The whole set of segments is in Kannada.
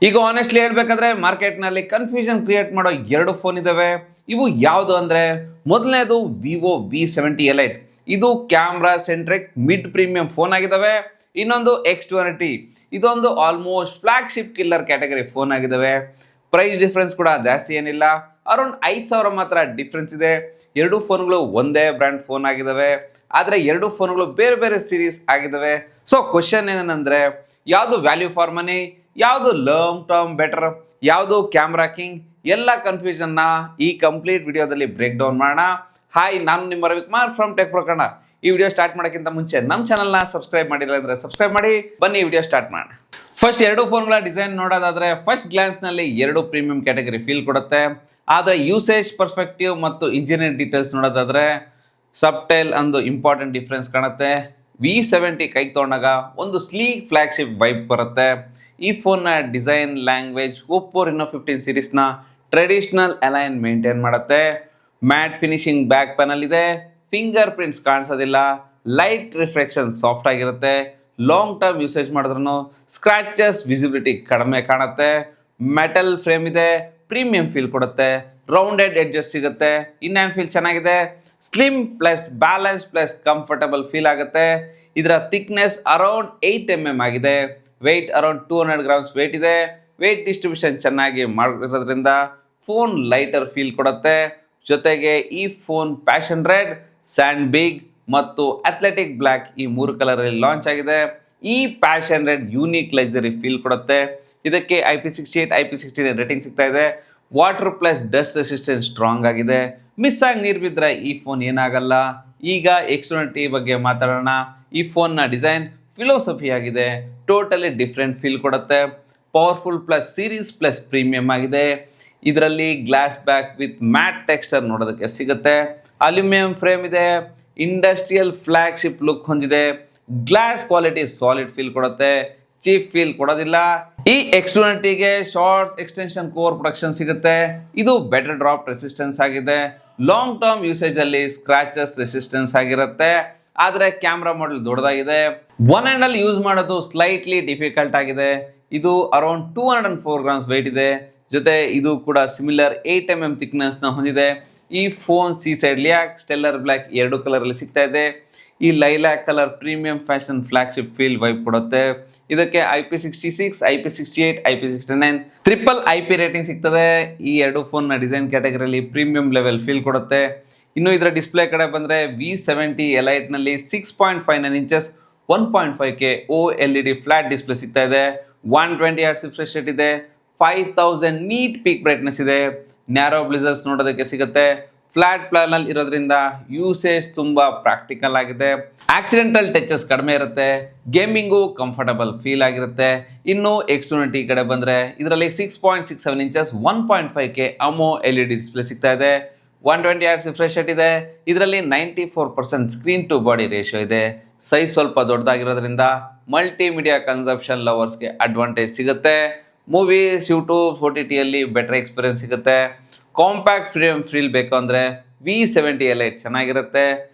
ಈಗ ಆನೆಸ್ಟ್ಲಿ ಹೇಳ್ಬೇಕಾದ್ರೆ ಮಾರ್ಕೆಟ್ ನಲ್ಲಿ ಕನ್ಫ್ಯೂಷನ್ ಕ್ರಿಯೇಟ್ ಮಾಡೋ ಎರಡು ಫೋನ್ ಇದಾವೆ. ಇವು ಯಾವುದು ಅಂದ್ರೆ ಮೊದಲನೇದು ವಿವೋ V70 ಎಲೈಟ್. ಇದು camera centric mid premium phone ಆಗಿದಾವೆ. ಇನ್ನೊಂದು X200T. ಇದೊಂದು almost flagship killer category phone ಆಗಿದಾವೆ. ಪ್ರೈಸ್ ಡಿಫರೆನ್ಸ್ ಕೂಡ ಜಾಸ್ತಿ ಏನಿಲ್ಲ, ಅರೌಂಡ್ 5,000 ಮಾತ್ರ ಡಿಫ್ರೆನ್ಸ್ ಇದೆ. ಎರಡು ಫೋನ್ಗಳು ಒಂದೇ ಬ್ರ್ಯಾಂಡ್ ಫೋನ್ ಆಗಿದಾವೆ, ಆದರೆ ಎರಡು ಫೋನ್ಗಳು ಬೇರೆ ಬೇರೆ ಸೀರೀಸ್ ಆಗಿದಾವೆ. ಸೊ ಕ್ವಶನ್ ಏನಂದ್ರೆ ಯಾವುದು ವ್ಯಾಲ್ಯೂ ಫಾರ್ ಮನಿ, ಯಾವುದು ಲಾಂಗ್ ಟರ್ಮ್ ಬೆಟರ್, ಯಾವುದು ಕ್ಯಾಮ್ರಾ ಕಿಂಗ್, ಎಲ್ಲ ಕನ್ಫ್ಯೂಷನ್ನ ಈ ಕಂಪ್ಲೀಟ್ ವಿಡಿಯೋದಲ್ಲಿ ಬ್ರೇಕ್ ಡೌನ್ ಮಾಡೋಣ. ಹಾಯ್, ನಾನು ನಿಮ್ಮ Ravikumar from Tech Pro Kannada. ಈ ವಿಡಿಯೋ ಸ್ಟಾರ್ಟ್ ಮಾಡೋಕ್ಕಿಂತ ಮುಂಚೆ ನಮ್ಮ ಚಾನಲ್ನ ಸಬ್ಸ್ಕ್ರೈಬ್ ಮಾಡಿಲ್ಲ ಅಂದ್ರೆ ಸಬ್ಸ್ಕ್ರೈಬ್ ಮಾಡಿ. ಬನ್ನಿ ವಿಡಿಯೋ ಸ್ಟಾರ್ಟ್ ಮಾಡೋಣ. ಫಸ್ಟ್ ಎರಡು ಫೋನ್ಗಳ ಡಿಸೈನ್ ನೋಡೋದಾದ್ರೆ ಫಸ್ಟ್ ಗ್ಲಾನ್ಸ್ ನಲ್ಲಿ ಎರಡು ಪ್ರೀಮಿಯಂ ಕ್ಯಾಟಗರಿ ಫೀಲ್ ಕೊಡುತ್ತೆ. ಆದರೆ ಯೂಸೇಜ್ ಪರ್ಸ್ಪೆಕ್ಟಿವ್ ಮತ್ತು ಇಂಜಿನಿಯರಿಂಗ್ ಡೀಟೇಲ್ಸ್ ನೋಡೋದಾದ್ರೆ ಸಬ್ಟೈಲ್ ಒಂದು ಇಂಪಾರ್ಟೆಂಟ್ ಡಿಫ್ರೆನ್ಸ್ ಕಾಣುತ್ತೆ. V70 ಕೈಗೆ ತೊಗೊಂಡಾಗ ಒಂದು ಸ್ಲೀಕ್ ಫ್ಲಾಗ್ಶಿಪ್ ವೈಬ್ ಬರುತ್ತೆ. ಈ ಫೋನ್ನ ಡಿಸೈನ್ ಲ್ಯಾಂಗ್ವೇಜ್ ಒಪ್ಪೋ Reno 15 ಸೀರೀಸ್ನ ಟ್ರೆಡಿಷನಲ್ ಅಲೈನ್ ಮೇಂಟೈನ್ ಮಾಡುತ್ತೆ. ಮ್ಯಾಟ್ ಫಿನಿಶಿಂಗ್ ಬ್ಯಾಕ್ ಪ್ಯಾನಲ್ ಇದೆ, ಫಿಂಗರ್ ಪ್ರಿಂಟ್ಸ್ ಕಾಣಿಸೋದಿಲ್ಲ, ಲೈಟ್ ರಿಫ್ಲೆಕ್ಷನ್ ಸಾಫ್ಟ್ ಆಗಿರುತ್ತೆ. ಲಾಂಗ್ ಟರ್ಮ್ ಯೂಸೇಜ್ ಮಾಡಿದ್ರೂ ಸ್ಕ್ರಾಚಸ್ ವಿಸಿಬಿಲಿಟಿ ಕಡಿಮೆ ಕಾಣುತ್ತೆ. ಮೆಟಲ್ ಫ್ರೇಮ್ ಇದೆ, ಪ್ರೀಮಿಯಂ ಫೀಲ್ ಕೊಡುತ್ತೆ. ರೌಂಡೆಡ್ ಎಡ್ಜಸ್ ಸಿಗುತ್ತೆ, ಇನ್ನೇನು ಫೀಲ್ ಚೆನ್ನಾಗಿದೆ. Slim plus balance plus comfortable feel ಆಗುತ್ತೆ. ಇದರ ಥಿಕ್ನೆಸ್ ಅರೌಂಡ್ 8 mm ಆಗಿದೆ. ವೆಯ್ಟ್ ಅರೌಂಡ್ 200 grams ವೆಯ್ಟ್ ಇದೆ. ವೆಯ್ಟ್ ಡಿಸ್ಟ್ರಿಬ್ಯೂಷನ್ ಚೆನ್ನಾಗಿ ಮಾಡಿರೋದ್ರಿಂದ ಫೋನ್ ಲೈಟರ್ ಫೀಲ್ ಕೊಡುತ್ತೆ. ಜೊತೆಗೆ ಈ phone passion red, sand beige ಮತ್ತು ಅಥ್ಲೆಟಿಕ್ ಬ್ಲ್ಯಾಕ್ ಈ ಮೂರು ಕಲರಲ್ಲಿ ಲಾಂಚ್ ಆಗಿದೆ. ಈ passion red unique luxury feel ಕೊಡುತ್ತೆ. ಇದಕ್ಕೆ IP68 IP69 ರೇಟಿಂಗ್ ಸಿಗ್ತಾ ಇದೆ. Water plus dust resistance strong ಆಗಿದೆ. ಮಿಸ್ ಆಗಿ ನೀರು ಬಿದ್ದರೆ ಈ ಫೋನ್ ಏನಾಗಲ್ಲ. ಈಗ X200T ಬಗ್ಗೆ ಮಾತಾಡೋಣ. ಈ ಫೋನ್ನ ಡಿಸೈನ್ ಫಿಲೋಸಫಿ ಆಗಿದೆ, ಟೋಟಲಿ ಡಿಫ್ರೆಂಟ್ ಫೀಲ್ ಕೊಡುತ್ತೆ. Powerful plus series plus premium ಆಗಿದೆ. ಇದರಲ್ಲಿ glass back with mat texture ನೋಡೋದಕ್ಕೆ ಸಿಗುತ್ತೆ. ಅಲ್ಯೂಮಿನಿಯಂ ಫ್ರೇಮ್ ಇದೆ, ಇಂಡಸ್ಟ್ರಿಯಲ್ ಫ್ಲಾಗ್ಶಿಪ್ ಲುಕ್ ಹೊಂದಿದೆ. ಗ್ಲಾಸ್ ಕ್ವಾಲಿಟಿ ಸಾಲಿಡ್ ಫೀಲ್ ಕೊಡುತ್ತೆ, ಚೀಪ್ ಫೀಲ್ ಕೊಡೋದಿಲ್ಲ. ಈ X200Tಗೆ ಶಾರ್ಟ್ಸ್ ಎಕ್ಸ್ಟೆನ್ಷನ್ ಕೋರ್ ಪ್ರೊಟೆಕ್ಷನ್ ಸಿಗುತ್ತೆ. ಇದು ಬೆಟರ್ ಡ್ರಾಪ್ ರೆಸಿಸ್ಟೆನ್ಸ್ ಆಗಿದೆ. ಲಾಂಗ್ ಟರ್ಮ್ ಯೂಸೇಜ್ ಅಲ್ಲಿ ಸ್ಕ್ರಾಚಸ್ ರೆಸಿಸ್ಟೆನ್ಸ್ ಆಗಿರುತ್ತೆ. ಆದರೆ ಕ್ಯಾಮ್ರಾ ಮಾಡೆಲ್ ದೊಡ್ಡದಾಗಿದೆ. ಒನ್ ಹ್ಯಾಂಡ್ ಅಲ್ಲಿ ಯೂಸ್ ಮಾಡೋದು ಸ್ಲೈಟ್ಲಿ ಡಿಫಿಕಲ್ಟ್ ಆಗಿದೆ. ಇದು ಅರೌಂಡ್ 204 grams ವೆಯ್ಟ್ ಇದೆ. ಜೊತೆ ಇದು ಕೂಡ ಸಿಮಿಲರ್ 8 mm ಥಿಕ್ನೆಸ್ ನ ಹೊಂದಿದೆ. ಈ ಫೋನ್ ಸಿ ಸೈಡ್ ಲಿಯಾಕ್, ಸ್ಟೆಲ್ಲರ್ ಬ್ಲ್ಯಾಕ್ ಎರಡು ಕಲರ್ ಅಲ್ಲಿ ಸಿಗ್ತಾ ಇದೆ. ಈ lilac colour premium fashion flagship feel vibe ಕೊಡುತ್ತೆ. ಇದಕ್ಕೆ IP66 IP68 IP69 triple IP rating ಸಿಗ್ತದೆ. ಈ ಎರಡು ಫೋನ್ ನ ಡಿಸೈನ್ ಕ್ಯಾಟಗರಿಯಲ್ಲಿ ಪ್ರೀಮಿಯಂ ಲೆವೆಲ್ ಫೀಲ್ ಕೊಡುತ್ತೆ. ಇನ್ನು ಇದರ ಡಿಸ್ಪ್ಲೇ ಕಡೆ ಬಂದ್ರೆ V70 ಎಲೈಟ್ ನಲ್ಲಿ 6.59 inches 1.5K OLED flat display ಸಿಗ್ತಾ ಇದೆ. 120 Hz ರಿಫ್ರೆಶ್ ರೇಟ್ ಇದೆ. 5000 ನೀಟ್ ಪೀಕ್ ಬ್ರೈಟ್ನೆಸ್ ಇದೆ. ನ್ಯಾರೋ ಬ್ಲಿಸರ್ಸ್ ನೋಡೋದಕ್ಕೆ ಸಿಗುತ್ತೆ. ಫ್ಲಾಟ್ ಪ್ಯಾನಲ್ ಇರೋದ್ರಿಂದ ಯೂಸೇಜ್ ತುಂಬಾ ಪ್ರಾಕ್ಟಿಕಲ್ ಆಗಿದೆ. ಆಕ್ಸಿಡೆಂಟಲ್ ಟಚಸ್ ಕಡಿಮೆ ಇರುತ್ತೆ. ಗೇಮಿಂಗು ಕಂಫರ್ಟಬಲ್ ಫೀಲ್ ಆಗಿರುತ್ತೆ. ಇನ್ನು X200T ಕಡೆ ಬಂದ್ರೆ ಇದರಲ್ಲಿ 6.67 inches 1.5K AMOLED ಡಿಸ್ಪ್ಲೇ ಸಿಗ್ತಾ ಇದೆ. 120 Hz ರಿಫ್ರೆಶ್ ರೇಟ್ ಇದೆ. ಇದರಲ್ಲಿ 94% ಸ್ಕ್ರೀನ್ ಟು ಬಾಡಿ ರೇಷಿಯೋ ಇದೆ. ಸೈಜ್ ಸ್ವಲ್ಪ ದೊಡ್ಡದಾಗಿರೋದ್ರಿಂದ ಮಲ್ಟಿಮೀಡಿಯಾ ಕನ್ಸಂಪ್ಷನ್ ಲವರ್ಸ್ಗೆ ಅಡ್ವಾಂಟೇಜ್ ಸಿಗುತ್ತೆ. ಮೂವೀಸ್, ಯೂಟ್ಯೂಬ್, OTTಯಲ್ಲಿ ಬೆಟರ್ ಎಕ್ಸ್ಪೀರಿಯನ್ಸ್ ಸಿಗುತ್ತೆ. ಕಾಂಪ್ಯಾಕ್ಟ್ ಫ್ರೀಡಮ್ ಫೀಲ್ ಬೇಕು ಅಂದರೆ V70 ಎಲೈಟ್ ಚೆನ್ನಾಗಿರುತ್ತೆ.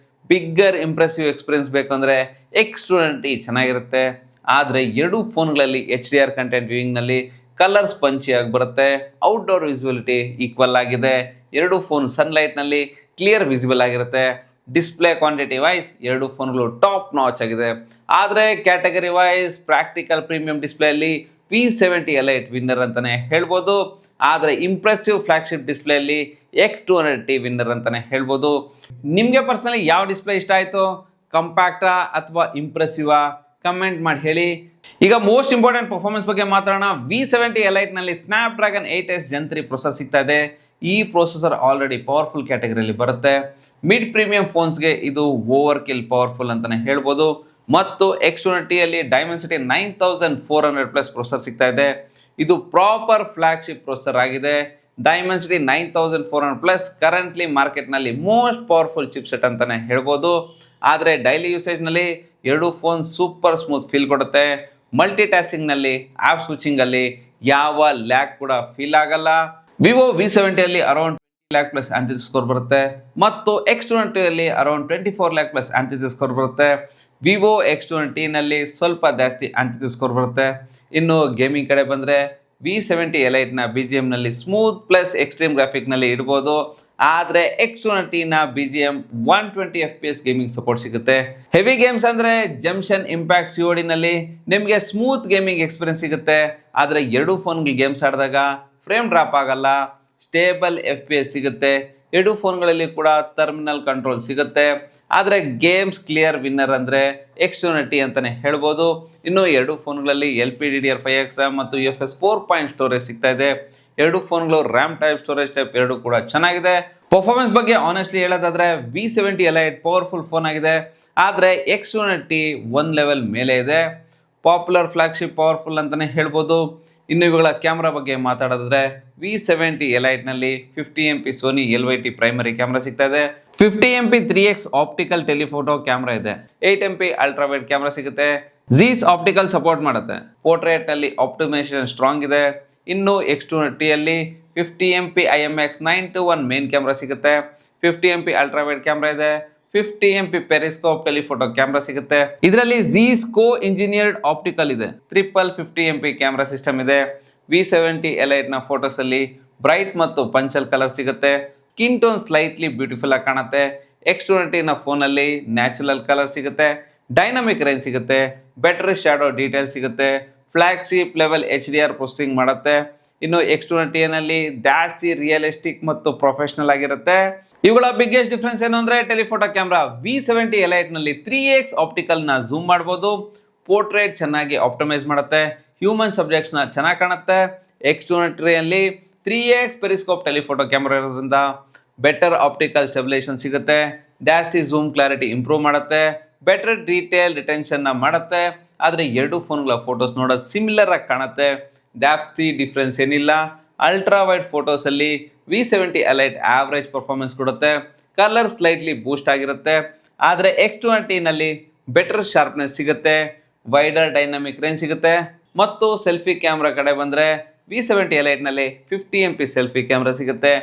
ಬಿಗ್ಗರ್ ಇಂಪ್ರೆಸಿವ್ ಎಕ್ಸ್ಪೀರಿಯನ್ಸ್ ಬೇಕು ಅಂದರೆ X200T ಚೆನ್ನಾಗಿರುತ್ತೆ. ಆದರೆ ಎರಡು ಫೋನ್ಗಳಲ್ಲಿ HDR ಕಂಟೆಂಟ್ ವ್ಯೂಯಿಂಗ್ನಲ್ಲಿ ಕಲರ್ಸ್ ಪಂಚಿಯಾಗಿ ಬರುತ್ತೆ. ಔಟ್ಡೋರ್ ವಿಸಿಬಿಲಿಟಿ ಈಕ್ವಲ್ ಆಗಿದೆ. ಎರಡು ಫೋನ್ ಸನ್ಲೈಟ್ನಲ್ಲಿ ಕ್ಲಿಯರ್ ವಿಸಿಬಲ್ ಆಗಿರುತ್ತೆ. ಡಿಸ್ಪ್ಲೇ ಕ್ವಾಂಟಿಟಿ ವೈಸ್ ಎರಡು ಫೋನ್ಗಳು ಟಾಪ್ ನಾಚ್ ಆಗಿದೆ. ಆದರೆ ಕ್ಯಾಟಗರಿ ವೈಸ್ ಪ್ರಾಕ್ಟಿಕಲ್ ಪ್ರೀಮಿಯಂ ಡಿಸ್ಪ್ಲೇಯಲ್ಲಿ V70 ಎಲೈಟ್ ವಿನ್ನರ್ ಅಂತಾನೆ ಹೇಳ್ಬೋದು. ಆದರೆ ಇಂಪ್ರೆಸಿವ್ ಫ್ಲಾಗ್ಶಿಪ್ ಡಿಸ್ಪ್ಲೇಯಲ್ಲಿ X200T ವಿನ್ನರ್ ಅಂತಾನೆ ಹೇಳ್ಬೋದು. ನಿಮಗೆ ಪರ್ಸನಲಿ ಯಾವ ಡಿಸ್ಪ್ಲೇ ಇಷ್ಟ ಆಯಿತು? ಕಂಪ್ಯಾಕ್ಟಾ ಅಥವಾ ಇಂಪ್ರೆಸಿವಾ? ಕಮೆಂಟ್ ಮಾಡಿ ಹೇಳಿ. ಈಗ ಮೋಸ್ಟ್ ಇಂಪಾರ್ಟೆಂಟ್ ಪರ್ಫಾರ್ಮೆನ್ಸ್ ಬಗ್ಗೆ ಮಾತಾಡೋಣ. V70 ಎಲೈಟ್ ನಲ್ಲಿ ಸ್ನ್ಯಾಪ್ಡ್ರ್ಯಾಗನ್ 8S Gen 3 ಪ್ರೊಸೆಸರ್ ಸಿಗ್ತಾ ಇದೆ. ಈ ಪ್ರೊಸೆಸರ್ ಆಲ್ರೆಡಿ ಪವರ್ಫುಲ್ ಕ್ಯಾಟಗರಿಯಲ್ಲಿ ಬರುತ್ತೆ. ಮಿಡ್ ಪ್ರೀಮಿಯಂ ಫೋನ್ಸ್ಗೆ ಇದು ಓವರ್ ಕಿಲ್ ಪವರ್ಫುಲ್ ಅಂತಾನೆ ಹೇಳ್ಬೋದು. ಮತ್ತು X200T ಅಲ್ಲಿ ಡೈಮೆನ್ಸಿಟಿ 9400+ ಪ್ರೊಸೆಸರ್ ಸಿಗ್ತಾ ಇದೆ. ಇದು ಪ್ರಾಪರ್ ಫ್ಲಾಗ್ಶಿಪ್ ಪ್ರೊಸೆಸರ್ ಆಗಿದೆ. ಡೈಮೆನ್ಸಿಟಿ 9400+ ಕರೆಂಟ್ಲಿ ಮಾರ್ಕೆಟ್ನಲ್ಲಿ ಮೋಸ್ಟ್ ಪವರ್ಫುಲ್ ಚಿಪ್ಸೆಟ್ ಅಂತಾನೆ ಹೇಳ್ಬೋದು. ಆದರೆ ಡೈಲಿ ಯೂಸೇಜ್ನಲ್ಲಿ ಎರಡು ಫೋನ್ ಸೂಪರ್ ಸ್ಮೂತ್ ಫೀಲ್ ಕೊಡುತ್ತೆ. ಮಲ್ಟಿ ಟಾಸ್ಕಿಂಗ್ನಲ್ಲಿ, ಆ್ಯಪ್ ಸ್ವಿಚಿಂಗಲ್ಲಿ ಯಾವ ಲ್ಯಾಕ್ ಕೂಡ ಫೀಲ್ ಆಗಲ್ಲ. ವಿವೋ V70 ಅಲ್ಲಿ ಅರೌಂಡ್ 20 lakh+ ಆಂಥಿಸಿಸ್ ಸ್ಕೋರ್ ಬರುತ್ತೆ ಮತ್ತು X200T ಅಲ್ಲಿ ಅರೌಂಡ್ 24 lakh+ ಆಂಥಿಸಿಸ್ ಸ್ಕೋರ್ ಬರುತ್ತೆ. ವಿವೋ X200T ನಲ್ಲಿ ಸ್ವಲ್ಪ ಜಾಸ್ತಿ ಆಂಥಿಸಿಸ್ ಸ್ಕೋರ್ ಬರುತ್ತೆ. ಇನ್ನು ಗೇಮಿಂಗ್ ಕಡೆ ಬಂದರೆ V70 ಎಲೈಟ್ನ BGMನಲ್ಲಿ ಸ್ಮೂತ್ ಪ್ಲಸ್ ಎಕ್ಸ್ಟ್ರೀಮ್ ಗ್ರಾಫಿಕ್ನಲ್ಲಿ ಇಡ್ಬೋದು. ಆದರೆ X290ನ BGM 120 FPS ಗೇಮಿಂಗ್ ಸಪೋರ್ಟ್ ಸಿಗುತ್ತೆ. ಹೆವಿ ಗೇಮ್ಸ್ ಅಂದರೆ ಜಂಕ್ಷನ್ ಇಂಪ್ಯಾಕ್ಟ್ CODನಲ್ಲಿ ನಿಮಗೆ ಸ್ಮೂತ್ ಗೇಮಿಂಗ್ ಎಕ್ಸ್ಪೀರಿಯನ್ಸ್ ಸಿಗುತ್ತೆ. ಆದರೆ ಎರಡು ಫೋನ್ಗಳು ಗೇಮ್ಸ್ ಆಡಿದಾಗ ಫ್ರೇಮ್ ಡ್ರಾಪ್ ಆಗಲ್ಲ, ಸ್ಟೇಬಲ್ FPS ಸಿಗುತ್ತೆ. ಎರಡು ಫೋನ್ಗಳಲ್ಲಿ ಕೂಡ ಟರ್ಮಿನಲ್ ಕಂಟ್ರೋಲ್ ಸಿಗುತ್ತೆ. ಆದರೆ ಗೇಮ್ಸ್ ಕ್ಲಿಯರ್ ವಿನ್ನರ್ ಅಂದರೆ X290 ಅಂತಲೇ ಹೇಳ್ಬೋದು. ಇನ್ನು ಎರಡು ಫೋನ್ಗಳಲ್ಲಿ LPDDR5X RAM ಮತ್ತು UFS 4.0 ಸ್ಟೋರೇಜ್ ಸಿಗ್ತಾ ಇದೆ. ಎರಡು ಫೋನ್ಗಳು ರ್ಯಾಮ್ ಟೈಪ್ ಸ್ಟೋರೇಜ್ ಟೈಪ್ ಎರಡು ಕೂಡ ಚೆನ್ನಾಗಿದೆ. ಪರ್ಫಾರ್ಮೆನ್ಸ್ ಬಗ್ಗೆ ಆನೆಸ್ಟ್ಲಿ ಹೇಳೋದಾದ್ರೆ V70 ಎಲೈಟ್ ಪವರ್ಫುಲ್ ಫೋನ್ ಆಗಿದೆ. ಆದರೆ X290 ಒಂದು ಲೆವೆಲ್ ಮೇಲೆ ಇದೆ. ಪಾಪ್ಯುಲರ್ ಫ್ಲಾಗ್ಶಿಪ್ ಪವರ್ಫುಲ್ ಅಂತಲೇ ಹೇಳ್ಬೋದು. ಇನ್ನು ಇವುಗಳ ಕ್ಯಾಮ್ರಾ ಬಗ್ಗೆ ಮಾತಾಡೋದಾದ್ರೆ V70 ಎಲೈಟ್ನಲ್ಲಿ 50MP Sony LYT primary camera ಸಿಗ್ತಾ ಇದೆ. 50MP 3x optical telephoto camera ಇದೆ. 8MP ಅಲ್ಟ್ರಾ ವೈಡ್ ಕ್ಯಾಮ್ರಾ ಸಿಗುತ್ತೆ. ಝೀಸ್ ಆಪ್ಟಿಕಲ್ ಸಪೋರ್ಟ್ ಮಾಡುತ್ತೆ. ಪೋರ್ಟ್ರೇಟ್ ನಲ್ಲಿ ಆಪ್ಟಿಮೈಸೇಷನ್ ಸ್ಟ್ರಾಂಗ್ ಇದೆ. ಇನ್ನು X290 ಅಲ್ಲಿ 50MP IMX 921 ಮೇನ್ ಕ್ಯಾಮ್ರಾ ಸಿಗುತ್ತೆ. 50MP ಅಲ್ಟ್ರಾ ವೈಡ್ ಕ್ಯಾಮ್ರಾ ಇದೆ. 50MP ಪೆರಿಸ್ಕೋಪ್ ಟೆಲಿಫೋಟೋ ಕ್ಯಾಮ್ರಾ ಸಿಗುತ್ತೆ. ಇದರಲ್ಲಿ ಝೀಸ್ ಕೋ ಇಂಜಿನಿಯರ್ಡ್ ಆಪ್ಟಿಕಲ್ ಇದೆ. 50MP ಕ್ಯಾಮ್ರಾ ಸಿಸ್ಟಮ್ ಇದೆ. V70 ಎಲೈಟ್ನ ಫೋಟೋಸ್ ಅಲ್ಲಿ ಬ್ರೈಟ್ ಮತ್ತು ಪಂಚಲ್ ಕಲರ್ ಸಿಗುತ್ತೆ. ಸ್ಕಿನ್ ಟೋನ್ ಸ್ಲೈಟ್ಲಿ ಬ್ಯೂಟಿಫುಲ್ ಆಗಿ ಕಾಣುತ್ತೆ. X290ನ ಫೋನಲ್ಲಿ ನ್ಯಾಚುರಲ್ ಕಲರ್ ಸಿಗುತ್ತೆ. ಡೈನಾಮಿಕ್ ರೇಂಜ್ ಸಿಗುತ್ತೆ. ಬೆಟರ್ ಶಾಡೋ ಡೀಟೇಲ್ ಸಿಗುತ್ತೆ. ಫ್ಲಾಗ್ಶಿಪ್ ಲೆವೆಲ್ HDR ಪ್ರೊಸೆಸಿಂಗ್ ಮಾಡುತ್ತೆ. ಇನ್ನು X290ನಲ್ಲಿ ಜಾಸ್ತಿ ರಿಯಲಿಸ್ಟಿಕ್ ಮತ್ತು ಪ್ರೊಫೆಷನಲ್ ಆಗಿರುತ್ತೆ. ಇವುಗಳ ಬಿಗ್ಗೆಸ್ಟ್ ಡಿಫ್ರೆನ್ಸ್ ಏನು ಅಂದ್ರೆ ಟೆಲಿಫೋಟೋ ಕ್ಯಾಮ್ರಾ V70 ಎಲೈಟ್ನಲ್ಲಿ 3x ಆಪ್ಟಿಕಲ್ನ ಝೂಮ್ ಮಾಡ್ಬೋದು. ಪೋರ್ಟ್ರೇಟ್ ಚೆನ್ನಾಗಿ ಆಪ್ಟಿಮೈಸ್ ಮಾಡುತ್ತೆ. ಹ್ಯೂಮನ್ ಸಬ್ಜೆಕ್ಟ್ಸ್ನ ಚೆನ್ನಾಗಿ ಕಾಣುತ್ತೆ. X290ಯಲ್ಲಿ 3x ಪೆರಿಸ್ಕೋಪ್ ಟೆಲಿಫೋಟೋ ಕ್ಯಾಮ್ರಾ ಇರೋದ್ರಿಂದ ಬೆಟರ್ ಆಪ್ಟಿಕಲ್ ಸ್ಟೆಬಿಲೈಸೇಷನ್ ಸಿಗುತ್ತೆ. ಜಾಸ್ತಿ ಝೂಮ್ ಕ್ಲಾರಿಟಿ ಇಂಪ್ರೂವ್ ಮಾಡುತ್ತೆ. ಬೆಟರ್ ಡೀಟೇಲ್ ರಿಟೆನ್ಷನ್ನ ಮಾಡುತ್ತೆ. ಆದರೆ ಎರಡು ಫೋನ್ಗಳ ಫೋಟೋಸ್ ನೋಡೋದು ಸಿಮಿಲರ್ ಆಗಿ ಕಾಣುತ್ತೆ. ಜಾಸ್ತಿ ಡಿಫ್ರೆನ್ಸ್ ಏನಿಲ್ಲ. ಅಲ್ಟ್ರಾ ವೈಡ್ ಫೋಟೋಸಲ್ಲಿ V70 ಎಲೈಟ್ ಆವ್ರೇಜ್ ಪರ್ಫಾರ್ಮೆನ್ಸ್ ಕೊಡುತ್ತೆ. ಕಲರ್ ಸ್ಲೈಟ್ಲಿ ಬೂಸ್ಟ್ ಆಗಿರುತ್ತೆ. ಆದರೆ X290ನಲ್ಲಿ ಬೆಟರ್ ಶಾರ್ಪ್ನೆಸ್ ಸಿಗುತ್ತೆ. ವೈಡರ್ ಡೈನಾಮಿಕ್ ರೇಂಜ್ ಸಿಗುತ್ತೆ. ಮತ್ತು ಸೆಲ್ಫಿ ಕ್ಯಾಮ್ರಾ ಕಡೆ ಬಂದರೆ V70 ಎಲೈಟ್ನಲ್ಲಿ 50MP ಸೆಲ್ಫಿ ಕ್ಯಾಮ್ರಾ ಸಿಗುತ್ತೆ.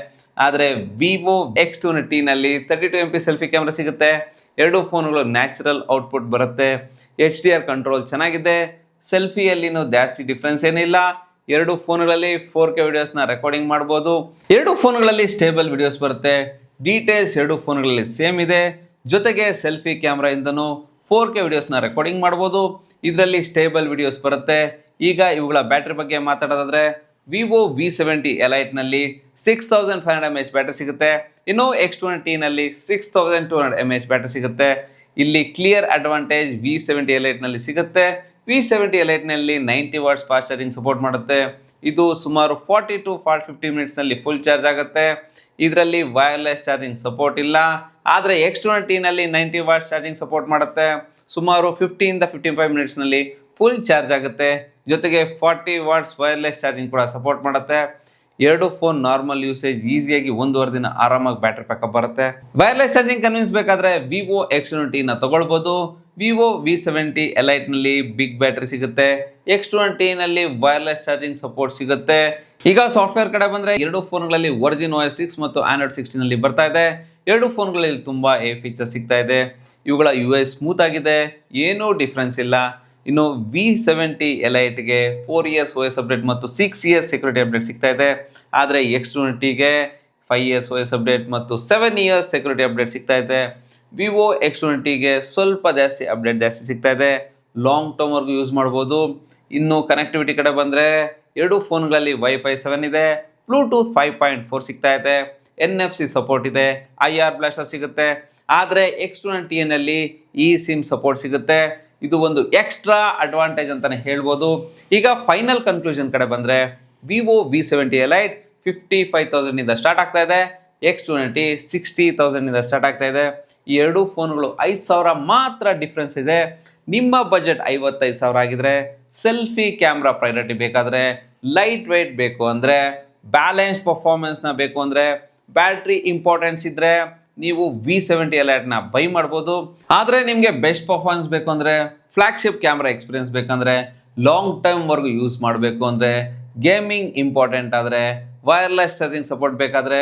ಆದರೆ ವಿವೋ X290ನಲ್ಲಿ 32MP ಸೆಲ್ಫಿ ಕ್ಯಾಮ್ರಾ ಸಿಗುತ್ತೆ. ಎರಡು ಫೋನ್ಗಳು ನ್ಯಾಚುರಲ್ ಔಟ್ಪುಟ್ ಬರುತ್ತೆ. HDR ಕಂಟ್ರೋಲ್ ಚೆನ್ನಾಗಿದೆ. ಸೆಲ್ಫಿಯಲ್ಲಿನೂ ಜಾಸ್ತಿ ಡಿಫ್ರೆನ್ಸ್ ಏನಿಲ್ಲ. ಎರಡು ಫೋನ್ಗಳಲ್ಲಿ 4K ವಿಡಿಯೋಸ್ನ ರೆಕಾರ್ಡಿಂಗ್ ಮಾಡ್ಬೋದು. ಎರಡು ಫೋನ್ಗಳಲ್ಲಿ ಸ್ಟೇಬಲ್ ವಿಡಿಯೋಸ್ ಬರುತ್ತೆ. ಡೀಟೇಲ್ಸ್ ಎರಡು ಫೋನ್ಗಳಲ್ಲಿ ಸೇಮ್ ಇದೆ. ಜೊತೆಗೆ ಸೆಲ್ಫಿ ಕ್ಯಾಮ್ರಾ ಇಂದನೂ 4K ವಿಡಿಯೋಸ್ನ ರೆಕಾರ್ಡಿಂಗ್ ಮಾಡ್ಬೋದು. ಇದರಲ್ಲಿ ಸ್ಟೇಬಲ್ ವಿಡಿಯೋಸ್ ಬರುತ್ತೆ. ಈಗ ಇವುಗಳ ಬ್ಯಾಟ್ರಿ ಬಗ್ಗೆ ಮಾತಾಡೋದಾದ್ರೆ ವಿವೋ V70 ಎಲೈಟ್ನಲ್ಲಿ 6500 mAh ಬ್ಯಾಟ್ರಿ ಸಿಗುತ್ತೆ. ಇನ್ನು X290ನಲ್ಲಿ 6200 mAh ಬ್ಯಾಟ್ರಿ ಸಿಗುತ್ತೆ. ಇಲ್ಲಿ ಕ್ಲಿಯರ್ ಅಡ್ವಾಂಟೇಜ್ V70 ಎಲೈಟ್ನಲ್ಲಿ ಸಿಗುತ್ತೆ. V70 ಎಲೈಟ್ನಲ್ಲಿ 90 what's fast charging support ಮಾಡುತ್ತೆ. ಇದು ಸುಮಾರು 40 to 50 ಮಿನಿಟ್ಸ್ನಲ್ಲಿ ಫುಲ್ ಚಾರ್ಜ್ ಆಗುತ್ತೆ. ಇದರಲ್ಲಿ ವೈರ್ಲೆಸ್ ಚಾರ್ಜಿಂಗ್ ಸಪೋರ್ಟ್ ಇಲ್ಲ. ಆದರೆ X290ನಲ್ಲಿ 90 ವಾಟ್ಸ್ ಚಾರ್ಜಿಂಗ್ ಸಪೋರ್ಟ್ ಮಾಡುತ್ತೆ. ಸುಮಾರು 15 ಇಂದ 55 ಮಿನಿಟ್ಸ್ನಲ್ಲಿ ಫುಲ್ ಚಾರ್ಜ್ ಆಗುತ್ತೆ. ಜೊತೆಗೆ 40 ವಾಟ್ಸ್ ವೈರ್ಲೆಸ್ ಚಾರ್ಜಿಂಗ್ ಕೂಡ ಸಪೋರ್ಟ್ ಮಾಡುತ್ತೆ. ಎರಡು ಫೋನ್ ನಾರ್ಮಲ್ ಯೂಸೇಜ್ ಈಸಿಯಾಗಿ 1.5 ದಿನ ಆರಾಮಾಗಿ ಬ್ಯಾಟ್ರಿ ಬ್ಯಾಕಪ್ ಬರುತ್ತೆ. ವೈರ್ಲೆಸ್ ಚಾರ್ಜಿಂಗ್ ಕನ್ವಿನ್ಸ್ ಬೇಕಾದ್ರೆ ವಿವೋ X290ನ ತಗೊಳ್ಬೋದು. ವಿವೋ V70 ಎಲೈಟ್ನಲ್ಲಿ ಬಿಗ್ ಬ್ಯಾಟ್ರಿ ಸಿಗುತ್ತೆ. X290ನಲ್ಲಿ ವೈರ್ಲೆಸ್ ಚಾರ್ಜಿಂಗ್ ಸಪೋರ್ಟ್ ಸಿಗುತ್ತೆ. ಈಗ ಸಾಫ್ಟ್ವೇರ್ ಕಡೆ ಬಂದ್ರೆ ಎರಡು ಫೋನ್ಗಳಲ್ಲಿ ವರ್ಜಿನ್ OS 6 ಮತ್ತು Android 16ನಲ್ಲಿ ಬರ್ತಾ ಇದೆ. ಎರಡು ಫೋನ್ಗಳಲ್ಲಿ ತುಂಬಾ ಫೀಚರ್ ಸಿಗ್ತಾ ಇದೆ. ಇವುಗಳ UI ಸ್ಮೂತ್ ಆಗಿದೆ. ಏನೂ ಡಿಫ್ರೆನ್ಸ್ ಇಲ್ಲ. ಇನ್ನು V70 ಎಲೈಟ್ಗೆ 4 years OS ಅಪ್ಡೇಟ್ ಮತ್ತು 6 years ಸೆಕ್ಯೂರಿಟಿ ಅಪ್ಡೇಟ್ ಸಿಗ್ತಾ ಇದೆ. ಆದರೆ X290ಗೆ 5 years OS ಅಪ್ಡೇಟ್ ಮತ್ತು 7 years ಸೆಕ್ಯೂರಿಟಿ ಅಪ್ಡೇಟ್ ಸಿಗ್ತಾ ಇದೆ. ವಿವೋ X290ಗೆ ಸ್ವಲ್ಪ ಜಾಸ್ತಿ ಸಿಗ್ತಾ ಇದೆ. ಲಾಂಗ್ ಟರ್ಮ್ ವರ್ಗೂ ಯೂಸ್ ಮಾಡ್ಬೋದು. ಇನ್ನು ಕನೆಕ್ಟಿವಿಟಿ ಕಡೆ ಬಂದರೆ ಎರಡು ಫೋನ್ಗಳಲ್ಲಿ Wi-Fi 7 ಇದೆ. ಬ್ಲೂಟೂತ್ 5.4 ಸಿಗ್ತಾ ಇದೆ. NFC ಸಪೋರ್ಟ್ ಇದೆ. IR ಬ್ಲಾಸ್ಟರ್ ಸಿಗುತ್ತೆ. ಆದರೆ X290ನಲ್ಲಿ eSIM ಸಪೋರ್ಟ್ ಸಿಗುತ್ತೆ. ಇದು ಒಂದು ಎಕ್ಸ್ಟ್ರಾ ಅಡ್ವಾಂಟೇಜ್ ಅಂತಾನೆ ಹೇಳ್ಬೋದು. ಈಗ ಫೈನಲ್ ಕನ್ಕ್ಲೂಷನ್ ಕಡೆ ಬಂದರೆ ವಿವೋ V70 ಎಲೈಟ್ 55,000 ಸ್ಟಾರ್ಟ್ ಆಗ್ತಾ ಇದೆ. X290 60,000 ಸ್ಟಾರ್ಟ್ ಆಗ್ತಾ ಇದೆ. ಈ ಎರಡು ಫೋನ್ಗಳು 5,000 ಮಾತ್ರ ಡಿಫ್ರೆನ್ಸ್ ಇದೆ. ನಿಮ್ಮ ಬಜೆಟ್ 55,000 ಆಗಿದ್ರೆ ಸೆಲ್ಫಿ ಕ್ಯಾಮ್ರಾ ಪ್ರಯಾರಿಟಿ ಬೇಕಾದರೆ, ಲೈಟ್ ವೆಯ್ಟ್ ಬೇಕು ಅಂದರೆ, ಬ್ಯಾಲೆನ್ಸ್ ಪರ್ಫಾರ್ಮೆನ್ಸ್ನ ಬೇಕು ಅಂದರೆ, ಬ್ಯಾಟ್ರಿ ಇಂಪಾರ್ಟೆನ್ಸ್ ಇದ್ದರೆ ನೀವು V70 ಎಲೈಟ್ನ ಬೈ ಮಾಡ್ಬೋದು. ಆದರೆ ನಿಮಗೆ ಬೆಸ್ಟ್ ಪರ್ಫಾರ್ಮೆನ್ಸ್ ಬೇಕು ಅಂದರೆ, ಫ್ಲಾಗ್ಶಿಪ್ ಕ್ಯಾಮ್ರಾ ಎಕ್ಸ್ಪೀರಿಯನ್ಸ್ ಬೇಕಂದರೆ, ಲಾಂಗ್ ಟರ್ಮ್ವರೆಗೂ ಯೂಸ್ ಮಾಡಬೇಕು ಅಂದರೆ, ಗೇಮಿಂಗ್ ಇಂಪಾರ್ಟೆಂಟ್ ಆದರೆ, ವೈರ್ಲೆಸ್ ಚಾರ್ಜಿಂಗ್ ಸಪೋರ್ಟ್ ಬೇಕಾದರೆ,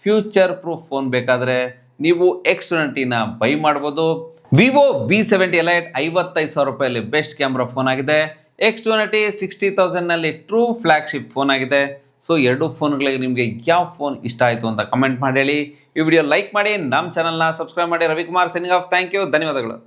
ಫ್ಯೂಚರ್ ಪ್ರೂಫ್ ಫೋನ್ ಬೇಕಾದರೆ ನೀವು X290ನ ಬೈ ಮಾಡ್ಬೋದು. ವಿವೋ V70 ಎಲೈಟ್ 55,000 ರೂಪಾಯಲ್ಲಿ ಬೆಸ್ಟ್ ಕ್ಯಾಮ್ರಾ ಫೋನ್ ಆಗಿದೆ. X290 60,000ನಲ್ಲಿ ಟ್ರೂ ಫ್ಲಾಗ್ಶಿಪ್ ಫೋನ್ ಆಗಿದೆ. ಸೊ ಎರಡು ಫೋನ್ಗಳಿಗೆ ನಿಮಗೆ ಯಾವ ಫೋನ್ ಇಷ್ಟ ಆಯಿತು ಅಂತ ಕಮೆಂಟ್ ಮಾಡಿ ಹೇಳಿ. ಈ ವಿಡಿಯೋ ಲೈಕ್ ಮಾಡಿ, ನಮ್ಮ ಚಾನಲ್ನ ಸಬ್ಸ್ಕ್ರೈಬ್ ಮಾಡಿ. Ravikumar signing off. Thank you, ಧನ್ಯವಾದಗಳು.